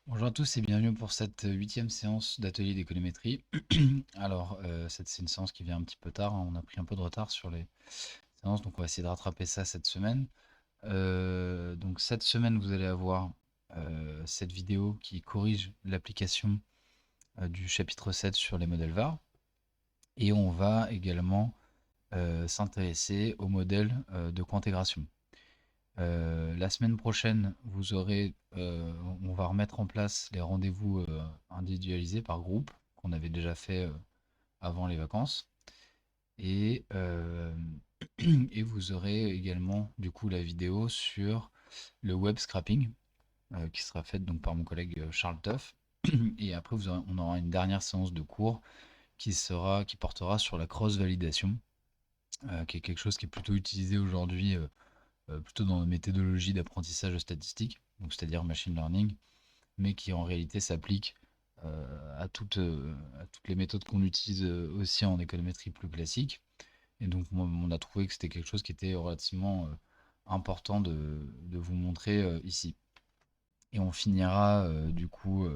Bonjour à tous et bienvenue pour cette huitième séance d'atelier d'économétrie. Alors, c'est une séance qui vient un petit peu tard, hein. On a pris un peu de retard sur les séances, donc on va essayer de rattraper ça cette semaine. Donc cette semaine, vous allez avoir cette vidéo qui corrige l'application du chapitre 7 sur les modèles VAR. Et on va également s'intéresser au modèle de cointégration. La semaine prochaine, on va remettre en place les rendez-vous individualisés par groupe qu'on avait déjà fait avant les vacances. Et, euh, et vous aurez également du coup la vidéo sur le web scrapping qui sera faite donc par mon collègue Charles Tuff. Et après, on aura une dernière séance de cours qui portera sur la cross-validation, qui est quelque chose qui est plutôt utilisé aujourd'hui plutôt dans la méthodologie d'apprentissage statistique, donc c'est-à-dire machine learning, mais qui en réalité s'applique à toutes les méthodes qu'on utilise aussi en économétrie plus classique. Et donc on a trouvé que c'était quelque chose qui était relativement important de vous montrer ici. Et on finira du coup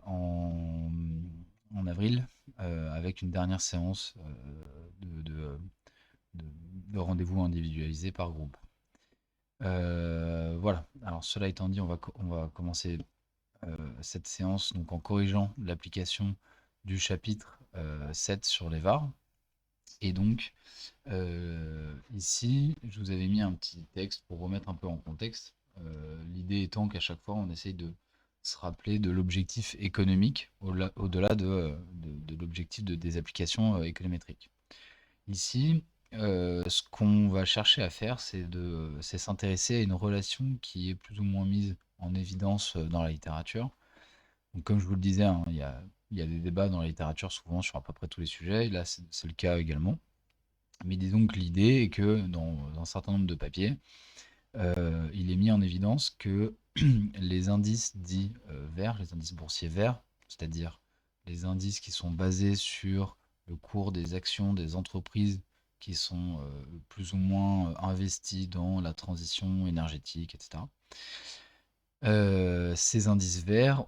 en, en avril avec une dernière séance de, de, de, de rendez-vous individualisé par groupe. Voilà. Alors cela étant dit, on va commencer cette séance donc en corrigeant l'application du chapitre 7 sur les VAR. Et donc ici, je vous avais mis un petit texte pour remettre un peu en contexte. L'idée étant qu'à chaque fois, on essaye de se rappeler de l'objectif économique au-delà de l'objectif des applications économétriques. Ici, ce qu'on va chercher à faire, c'est s'intéresser à une relation qui est plus ou moins mise en évidence dans la littérature. Donc, comme je vous le disais, hein, il y a des débats dans la littérature souvent sur à peu près tous les sujets. Et là, c'est le cas également. Mais disons que l'idée est que dans un certain nombre de papiers, il est mis en évidence que les indices dits verts, les indices boursiers verts, c'est-à-dire les indices qui sont basés sur le cours des actions des entreprises qui sont plus ou moins investies dans la transition énergétique, etc. Ces indices verts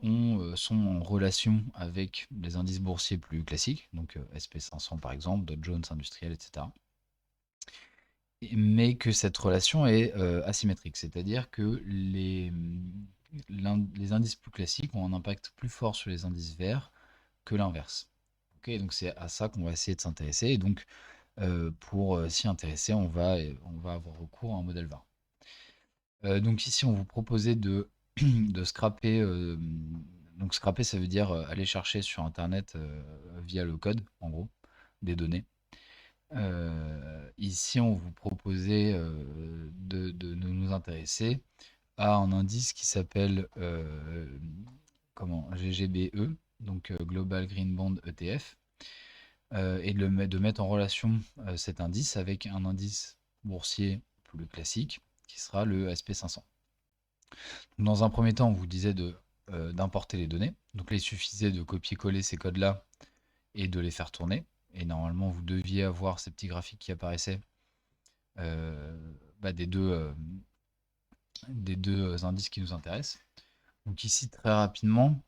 sont en relation avec les indices boursiers plus classiques, donc SP500 par exemple, Dow Jones Industriel, etc. Mais que cette relation est asymétrique, c'est-à-dire que les indices plus classiques ont un impact plus fort sur les indices verts que l'inverse. Ok, donc c'est à ça qu'on va essayer de s'intéresser. Et donc, pour s'y intéresser, on va avoir recours à un modèle VAR. Donc ici, on vous proposait de scraper. Donc scraper, ça veut dire aller chercher sur Internet via le code, en gros, des données. Ici, on vous proposait de nous intéresser à un indice qui s'appelle GGBE, donc Global Green Bond ETF, et de mettre en relation cet indice avec un indice boursier plus classique qui sera le SP500. Dans un premier temps, on vous disait d'importer les données. Donc là, il suffisait de copier-coller ces codes-là et de les faire tourner. Et normalement, vous deviez avoir ces petits graphiques qui apparaissaient bah, des deux indices qui nous intéressent. Donc ici, très rapidement,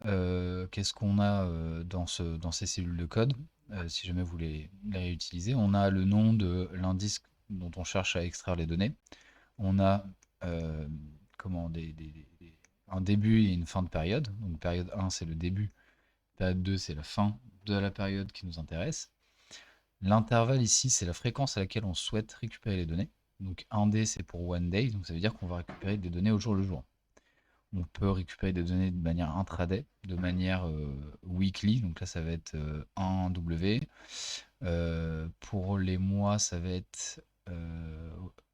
qu'est-ce qu'on a dans ces cellules de code si jamais vous les réutilisez? On a le nom de l'indice dont on cherche à extraire les données. On a euh, comment, un début et une fin de période. Donc période 1, c'est le début. Période 2, c'est la fin de la période qui nous intéresse. L'intervalle ici, c'est la fréquence à laquelle on souhaite récupérer les données. Donc 1D, c'est pour one day, donc ça veut dire qu'on va récupérer des données au jour le jour. On peut récupérer des données de manière intraday, de manière weekly, donc là ça va être 1W. Pour les mois, ça va être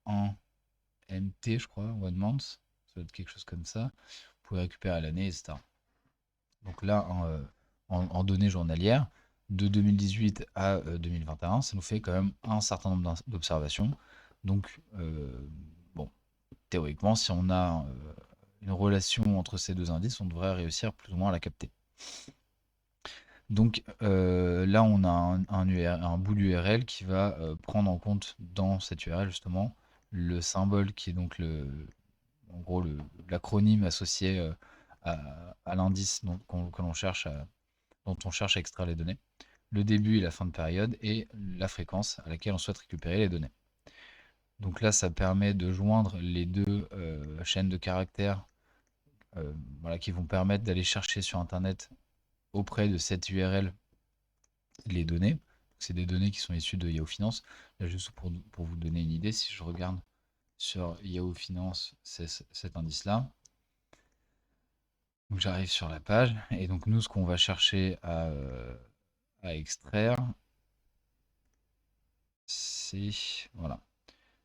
1MT, je crois, one month, ça va être quelque chose comme ça. Vous pouvez récupérer à l'année, etc. Donc là, en données journalières, de 2018 à 2021, ça nous fait quand même un certain nombre d'observations. Donc, bon, théoriquement, si on a une relation entre ces deux indices, on devrait réussir plus ou moins à la capter. Donc là, on a un bout d'URL qui va prendre en compte dans cette URL justement le symbole qui est donc en gros l'acronyme associé à l'indice que l'on cherche dont on cherche à extraire les données, le début et la fin de période et la fréquence à laquelle on souhaite récupérer les données. Donc là, ça permet de joindre les deux chaînes de caractères voilà, qui vont permettre d'aller chercher sur Internet auprès de cette URL les données. C'est des données qui sont issues de Yahoo Finance. Là, juste pour vous donner une idée, si je regarde sur Yahoo Finance, c'est cet indice-là. Donc j'arrive sur la page, et donc nous, ce qu'on va chercher à extraire, c'est voilà,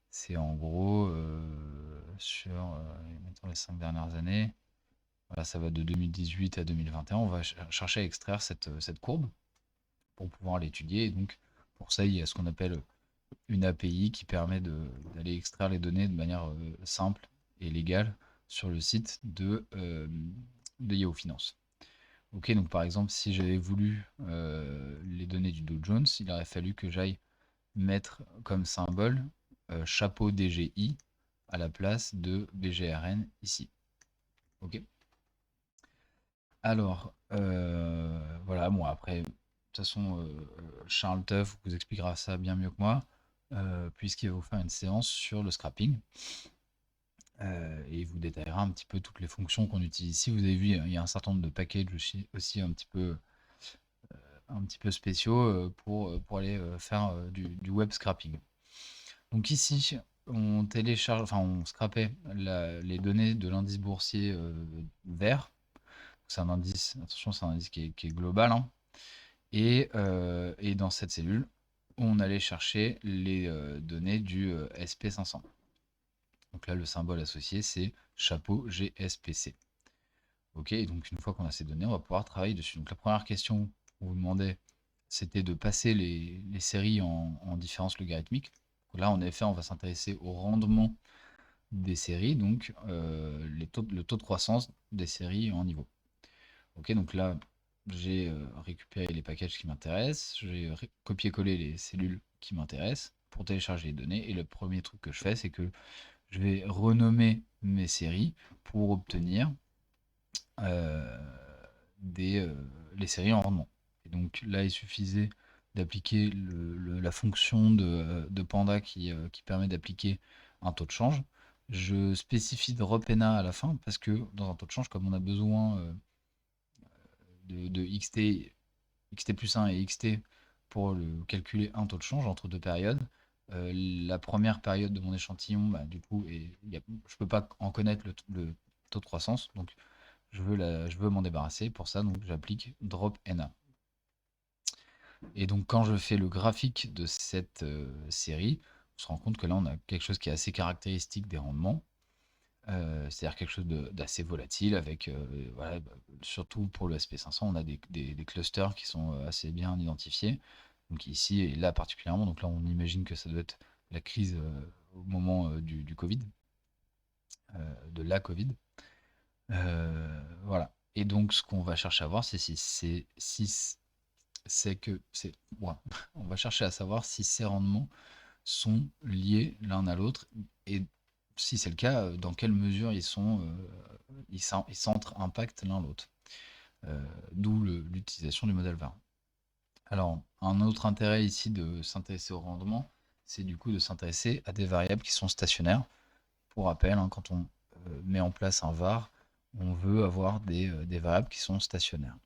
c'est en gros sur mettons les 5 dernières années. Voilà, ça va de 2018 à 2021. On va chercher à extraire cette courbe pour pouvoir l'étudier. Et donc, pour ça, il y a ce qu'on appelle une API qui permet d'aller extraire les données de manière simple et légale sur le site de Yahoo Finance. Ok, donc par exemple, si j'avais voulu les données du Dow Jones, il aurait fallu que j'aille mettre comme symbole chapeau DGI à la place de BGRN ici. Ok. Alors, voilà, bon après, de toute façon, Charles Teuf vous expliquera ça bien mieux que moi, puisqu'il va vous faire une séance sur le scrapping. Et il vous détaillera un petit peu toutes les fonctions qu'on utilise ici. Vous avez vu, il y a un certain nombre de packages aussi un petit peu spéciaux pour aller faire du web scrapping. Donc ici, on télécharge, enfin on scrapait les données de l'indice boursier vert. C'est un indice, attention, c'est un indice qui est global, hein. Et dans cette cellule, on allait chercher les données du SP500. Donc là, le symbole associé, c'est chapeau GSPC. Ok, et donc une fois qu'on a ces données, on va pouvoir travailler dessus. Donc la première question qu'on vous demandait, c'était de passer les séries en différence logarithmique. Là, en effet, on va s'intéresser au rendement des séries, donc le taux de croissance des séries en niveau. Ok, donc là, j'ai récupéré les packages qui m'intéressent, j'ai copié-collé les cellules qui m'intéressent pour télécharger les données. Et le premier truc que je fais, c'est que je vais renommer mes séries pour obtenir euh, les séries en rendement. Et donc là, il suffisait d'appliquer la fonction de Panda qui permet d'appliquer un taux de change. Je spécifie dropNA à la fin parce que dans un taux de change, comme on a besoin de xt plus 1 et xt pour calculer un taux de change entre deux périodes, la première période de mon échantillon, bah, du coup, je ne peux pas en connaître le taux de croissance, donc je veux m'en débarrasser. Pour ça, donc j'applique drop NA. Et donc quand je fais le graphique de cette série, on se rend compte que là, on a quelque chose qui est assez caractéristique des rendements. C'est-à-dire quelque chose d'assez volatile avec, voilà, surtout pour le SP500, on a des clusters qui sont assez bien identifiés. Donc ici et là particulièrement, donc là on imagine que ça doit être la crise au moment du Covid, de la Covid. Voilà. Et donc ce qu'on va chercher à voir, c'est ouais, on va chercher à savoir si ces rendements sont liés l'un à l'autre et si c'est le cas, dans quelle mesure ils s'entre-impactent l'un l'autre. D'où l'utilisation du modèle VAR. Alors, un autre intérêt ici de s'intéresser au rendement, c'est du coup de s'intéresser à des variables qui sont stationnaires. Pour rappel, hein, quand on met en place un VAR, on veut avoir des variables qui sont stationnaires.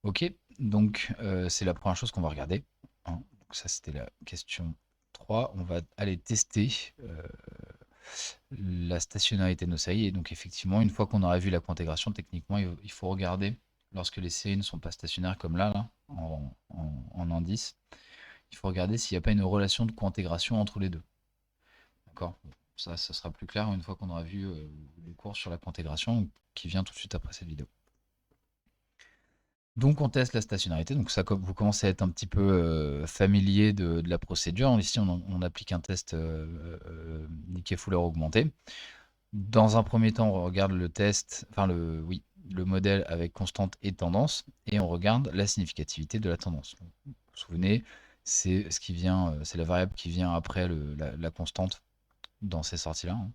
Ok, donc c'est la première chose qu'on va regarder, hein. Donc ça, c'était la question 3. On va aller tester la stationnarité de nos séries. Et donc effectivement, une fois qu'on aura vu la cointégration, techniquement, il faut regarder lorsque les séries ne sont pas stationnaires comme là en indice. Il faut regarder s'il n'y a pas une relation de cointégration entre les deux. D'accord. Ça sera plus clair une fois qu'on aura vu le cours sur la cointégration qui vient tout de suite après cette vidéo. Donc on teste la stationnarité, donc ça, vous commencez à être un petit peu familier de la procédure. Ici on applique un test Nickel-Fuller augmenté. Dans un premier temps, on regarde le test, enfin le modèle avec constante et tendance, et on regarde la significativité de la tendance. Vous vous souvenez, c'est la variable qui vient après la constante dans ces sorties-là, hein.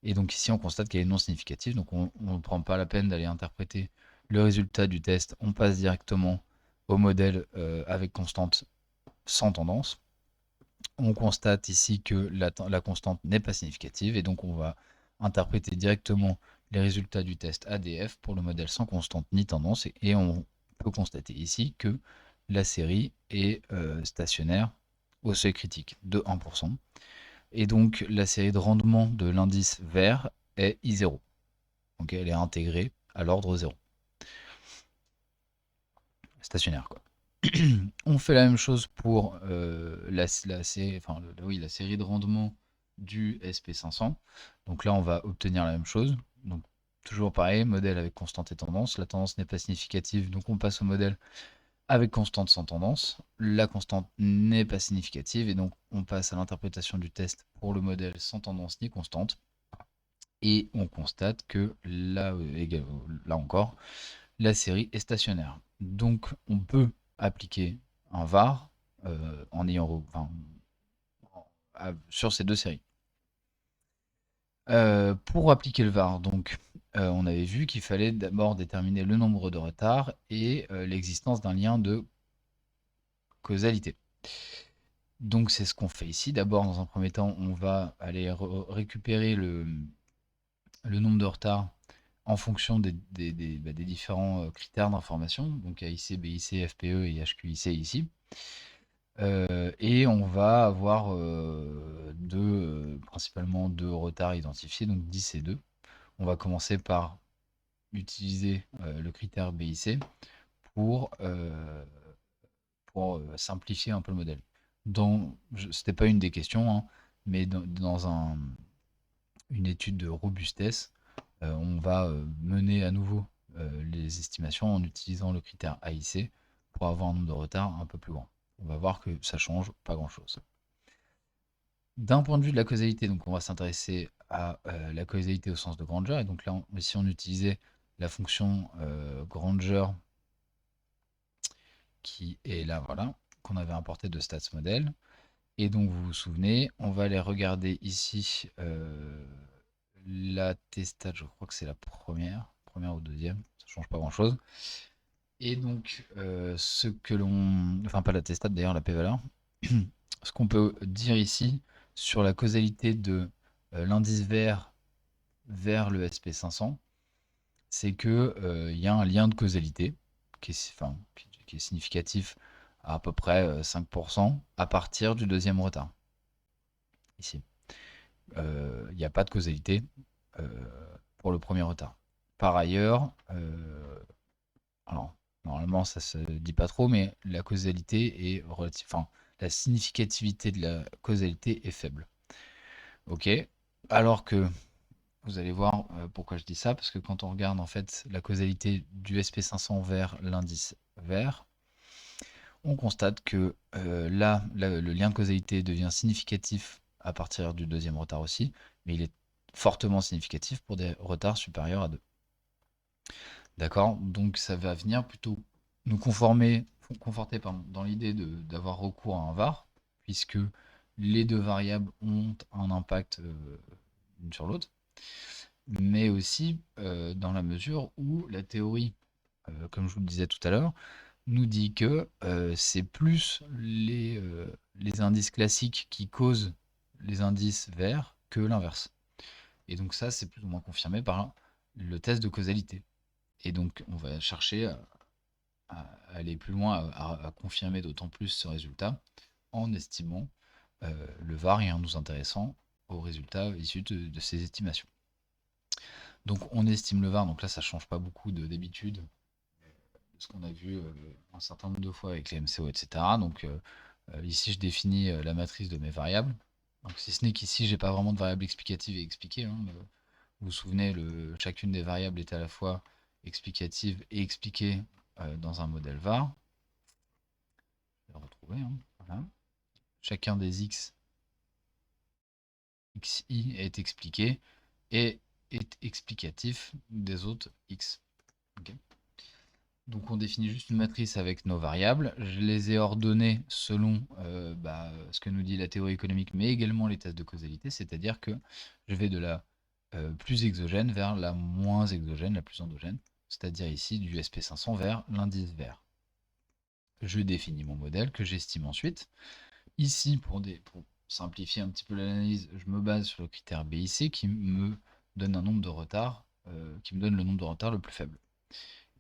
Et donc ici, on constate qu'elle est non significative, donc on ne prend pas la peine d'aller interpréter le résultat du test, on passe directement au modèle avec constante sans tendance. On constate ici que la constante n'est pas significative, et donc on va interpréter directement les résultats du test ADF pour le modèle sans constante ni tendance, et on peut constater ici que la série est stationnaire au seuil critique de 1%. Et donc la série de rendement de l'indice vert est I0. Donc elle est intégrée à l'ordre 0. Stationnaire, quoi. On fait la même chose pour la série, enfin, la série de rendement du SP500. Donc là, on va obtenir la même chose. Donc toujours pareil, modèle avec constante et tendance. La tendance n'est pas significative, donc on passe au modèle avec constante sans tendance. La constante n'est pas significative, et donc on passe à l'interprétation du test pour le modèle sans tendance ni constante. Et on constate que là encore, la série est stationnaire. Donc on peut appliquer un VAR en ayant sur ces deux séries. Pour appliquer le VAR, donc, on avait vu qu'il fallait d'abord déterminer le nombre de retards et l'existence d'un lien de causalité. Donc c'est ce qu'on fait ici. D'abord, dans un premier temps, on va aller récupérer le nombre de retards en fonction des différents critères d'information, donc AIC, BIC, FPE et HQIC ici. Et on va avoir principalement deux retards identifiés, donc 10 et 2. On va commencer par utiliser le critère BIC pour simplifier un peu le modèle. C'était pas une des questions, hein, mais dans une étude de robustesse, on va mener à nouveau les estimations en utilisant le critère AIC pour avoir un nombre de retards un peu plus grand. On va voir que ça change pas grand-chose. D'un point de vue de la causalité, donc on va s'intéresser à la causalité au sens de Granger. Et donc là, ici, on utilisait la fonction Granger qui est là, voilà, qu'on avait importé de stats model. Et donc, vous vous souvenez, on va aller regarder ici l'attestat, je crois que c'est la première ou deuxième, ça change pas grand-chose. Et donc, ce que l'on... Enfin, pas l'attestat, d'ailleurs, la p-valeur. Ce qu'on peut dire ici sur la causalité de l'indice vert vers le SP500, c'est que y a un lien de causalité qui est significatif à peu près 5% à partir du deuxième retard. Ici. Il n'y a pas de causalité pour le premier retard. Par ailleurs, alors normalement ça se dit pas trop, mais la causalité est relative, enfin la significativité de la causalité est faible. Ok, alors que vous allez voir pourquoi je dis ça, parce que quand on regarde en fait la causalité du SP500 vers l'indice vert, on constate que là, le lien de causalité devient significatif à partir du deuxième retard aussi, mais il est fortement significatif pour des retards supérieurs à 2. D'accord? Donc ça va venir plutôt nous conforter dans l'idée d'avoir recours à un VAR, puisque les deux variables ont un impact l'une sur l'autre, mais aussi dans la mesure où la théorie, comme je vous le disais tout à l'heure, nous dit que c'est plus les indices classiques qui causent les indices verts que l'inverse. Et donc ça, c'est plus ou moins confirmé par le test de causalité. Et donc on va chercher à aller plus loin, à confirmer d'autant plus ce résultat en estimant le VAR et en nous intéressant aux résultats issus de ces estimations. Donc on estime le VAR, donc là ça change pas beaucoup d'habitude, ce qu'on a vu un certain nombre de fois avec les MCO, etc. Donc ici je définis la matrice de mes variables. Donc, si ce n'est qu'ici j'ai pas vraiment de variables explicatives et expliquées, hein. Vous vous souvenez, chacune des variables est à la fois explicative et expliquée dans un modèle VAR. Je vais le retrouver, hein. Voilà. Chacun des x, xi est expliqué et est explicatif des autres x. Okay. Donc on définit juste une matrice avec nos variables. Je les ai ordonnées selon ce que nous dit la théorie économique, mais également les tests de causalité, c'est-à-dire que je vais de la plus exogène vers la moins exogène, la plus endogène, c'est-à-dire ici du SP500 vers l'indice vert. Je définis mon modèle que j'estime ensuite. Ici, pour simplifier un petit peu l'analyse, je me base sur le critère BIC qui me donne un nombre de retards, qui me donne le nombre de retards le plus faible.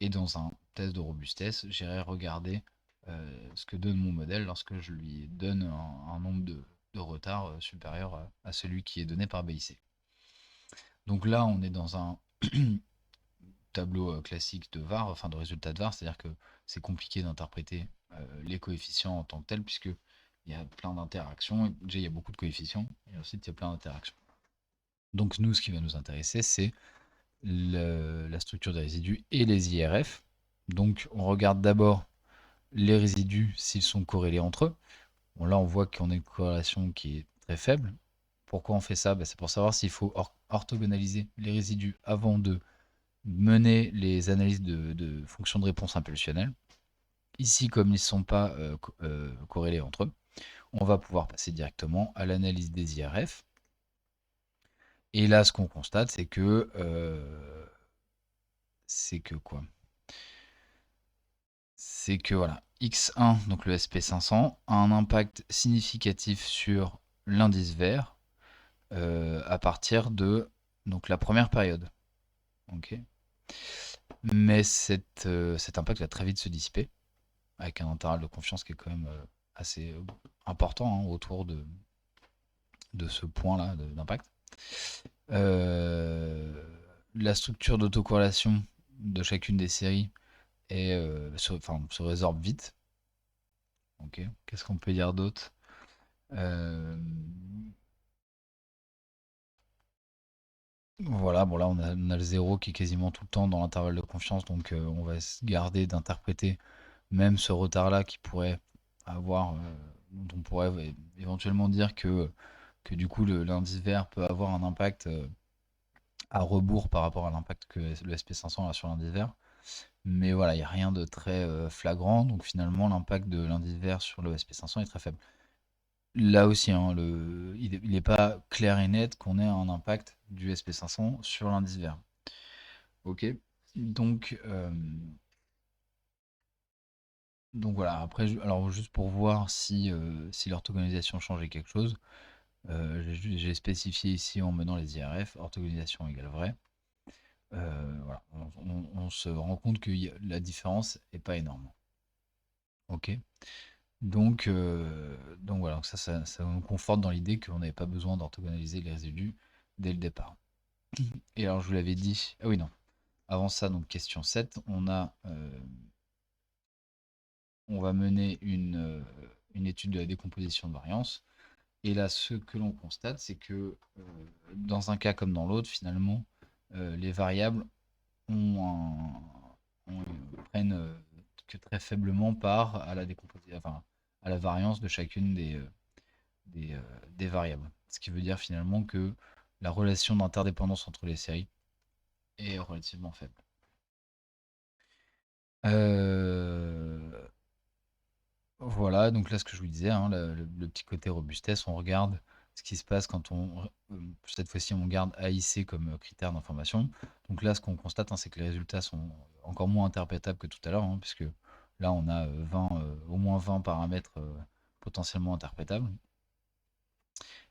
Et dans un test de robustesse, j'irai regarder ce que donne mon modèle lorsque je lui donne un nombre de retards supérieur à celui qui est donné par BIC. Donc là, on est dans un tableau classique de VAR, enfin de résultat de VAR, c'est-à-dire que c'est compliqué d'interpréter les coefficients en tant que tels, puisque il y a plein d'interactions. Déjà, il y a beaucoup de coefficients, et ensuite, il y a plein d'interactions. Donc nous, ce qui va nous intéresser, c'est la structure des résidus et les IRF. Donc on regarde d'abord les résidus s'ils sont corrélés entre eux. Bon, là, on voit qu'on a une corrélation qui est très faible. Pourquoi on fait ça? C'est pour savoir s'il faut orthogonaliser les résidus avant de mener les analyses de fonctions de réponse impulsionnelle. Ici, comme ils ne sont pas corrélés entre eux, on va pouvoir passer directement à l'analyse des IRF. Et là, ce qu'on constate, c'est que quoi? C'est que voilà, X1, donc le SP500, a un impact significatif sur l'indice vert à partir de donc, la première période. Okay. Mais cet impact va très vite se dissiper, avec un intervalle de confiance qui est quand même assez important hein, autour de ce point-là d'impact. La structure d'autocorrélation de chacune des séries se résorbe vite. Okay. Qu'est-ce qu'on peut dire d'autre? Voilà, bon là on a le 0 qui est quasiment tout le temps dans l'intervalle de confiance, donc on va se garder d'interpréter même ce retard-là qui pourrait avoir, dont on pourrait éventuellement dire que du coup l'indice vert peut avoir un impact à rebours par rapport à l'impact que le SP500 a sur l'indice vert. Mais voilà, il n'y a rien de très flagrant, donc finalement l'impact de l'indice vert sur le SP500 est très faible. Là aussi, hein, il n'est pas clair et net qu'on ait un impact du SP500 sur l'indice vert. Ok, donc voilà, après, alors juste pour voir si l'orthogonalisation changeait quelque chose, j'ai spécifié ici en menant les IRF, orthogonalisation égale vrai. Voilà, on se rend compte que la différence n'est pas énorme. Ok, donc voilà, ça nous conforte dans l'idée qu'on n'avait pas besoin d'orthogonaliser les résidus dès le départ. Et alors je vous l'avais dit, ah oui non, avant ça, donc question 7, on va mener une étude de la décomposition de variance. Et là, ce que l'on constate, c'est que dans un cas comme dans l'autre, finalement, les variables prennent que très faiblement part à la décomposition, enfin, à la variance de chacune des variables. Ce qui veut dire finalement que la relation d'interdépendance entre les séries est relativement faible. Voilà, donc là, ce que je vous disais, hein, le petit côté robustesse, on regarde ce qui se passe quand cette fois-ci, on garde AIC comme critère d'information. Donc là, ce qu'on constate, hein, c'est que les résultats sont encore moins interprétables que tout à l'heure, hein, puisque là, on a au moins 20 paramètres potentiellement interprétables.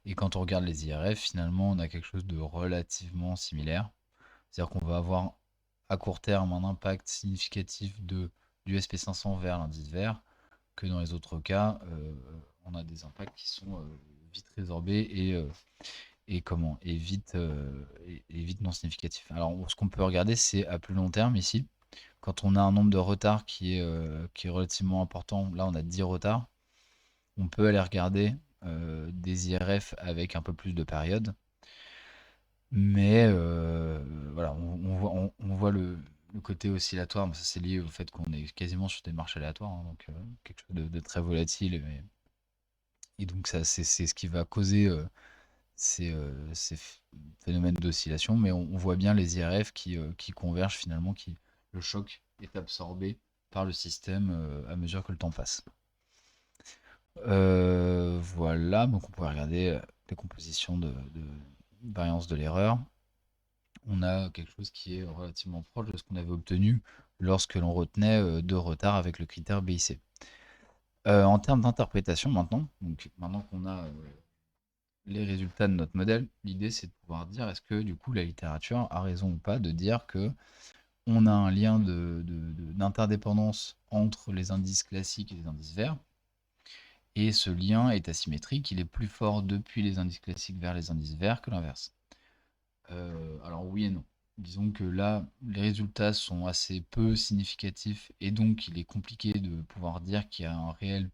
Et quand on regarde les IRF, finalement, on a quelque chose de relativement similaire. C'est-à-dire qu'on va avoir à court terme un impact significatif du SP500 vers l'indice vert, que dans les autres cas, on a des impacts qui sont vite résorbés et vite non significatifs. Alors ce qu'on peut regarder, c'est à plus long terme ici. Quand on a un nombre de retards qui est relativement important, là on a 10 retards, on peut aller regarder des IRF avec un peu plus de période. Mais voilà, on voit le côté oscillatoire, mais ça c'est lié au fait qu'on est quasiment sur des marches aléatoires, hein, donc quelque chose de très volatile. Et donc ça, c'est ce qui va causer ces phénomènes d'oscillation. Mais on voit bien les IRF qui convergent finalement, le choc est absorbé par le système à mesure que le temps passe. Voilà, donc on pourrait regarder la composition de variance de l'erreur. on a quelque chose qui est relativement proche de ce qu'on avait obtenu lorsque l'on retenait de retard avec le critère BIC. En termes d'interprétation maintenant, donc maintenant qu'on a les résultats de notre modèle, l'idée c'est de pouvoir dire est-ce que du coup la littérature a raison ou pas de dire que on a un lien d'interdépendance entre les indices classiques et les indices verts, et ce lien est asymétrique, il est plus fort depuis les indices classiques vers les indices verts que l'inverse. Alors oui et non. Disons que là, les résultats sont assez peu significatifs et donc il est compliqué de pouvoir dire qu'il y a une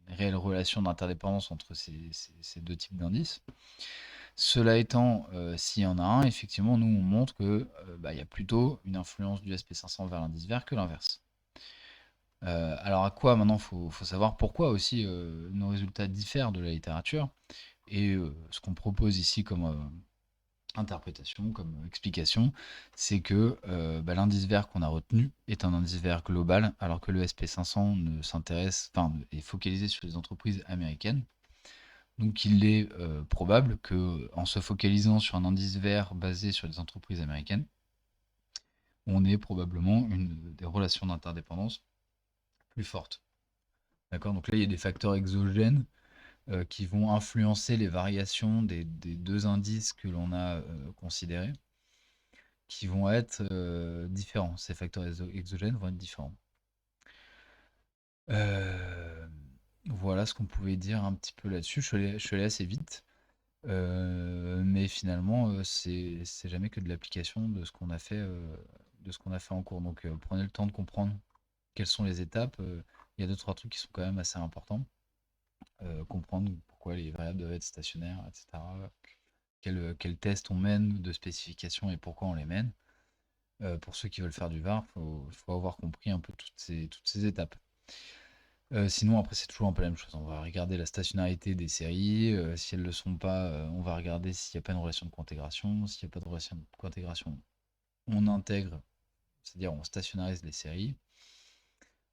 réelle relation d'interdépendance entre ces deux types d'indices. Cela étant, s'il y en a un, effectivement, nous on montre que bah, il y a plutôt une influence du SP500 vers l'indice vert que l'inverse. Alors à quoi maintenant faut savoir pourquoi aussi nos résultats diffèrent de la littérature et ce qu'on propose ici comme interprétation, comme explication, c'est que bah, l'indice vert qu'on a retenu est un indice vert global, alors que le SP500 ne s'intéresse, enfin, est focalisé sur les entreprises américaines. Donc il est probable que, en se focalisant sur un indice vert basé sur les entreprises américaines, on ait probablement des relations d'interdépendance plus fortes. D'accord. Donc là, il y a des facteurs exogènes qui vont influencer les variations des deux indices que l'on a considérés, qui vont être différents. Ces facteurs exogènes vont être différents. Euh, voilà ce qu'on pouvait dire un petit peu là-dessus. Je suis allé assez vite, mais finalement, c'est jamais que de l'application de ce qu'on a fait, de ce qu'on a fait en cours. Donc, prenez le temps de comprendre quelles sont les étapes. Il y a deux, trois trucs qui sont quand même assez importants. Comprendre pourquoi les variables doivent être stationnaires, etc. Quel test on mène de spécification et pourquoi on les mène. Pour ceux qui veulent faire du VAR, faut avoir compris un peu toutes ces étapes. Sinon, après, c'est toujours un peu la même chose. On va regarder la stationnarité des séries. Si elles ne le sont pas, on va regarder s'il n'y a pas une relation de cointégration. S'il n'y a pas de relation de cointégration, on intègre, c'est-à-dire on stationnarise les séries.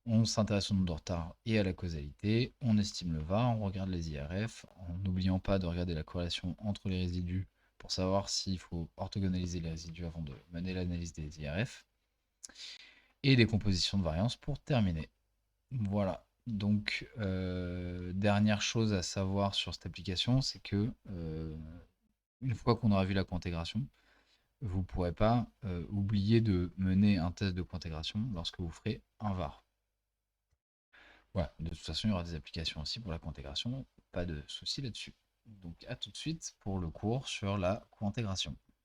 On s'intéresse au nombre de retard et à la causalité. On estime le VAR, on regarde les IRF, en n'oubliant pas de regarder la corrélation entre les résidus pour savoir s'il faut orthogonaliser les résidus avant de mener l'analyse des IRF. Et des compositions de variance pour terminer. Voilà. Donc, dernière chose à savoir sur cette application, c'est que une fois qu'on aura vu la cointégration, vous ne pourrez pas oublier de mener un test de cointégration lorsque vous ferez un VAR. Voilà. De toute façon, il y aura des applications aussi pour la cointégration, pas de souci là-dessus. Donc, à tout de suite pour le cours sur la cointégration.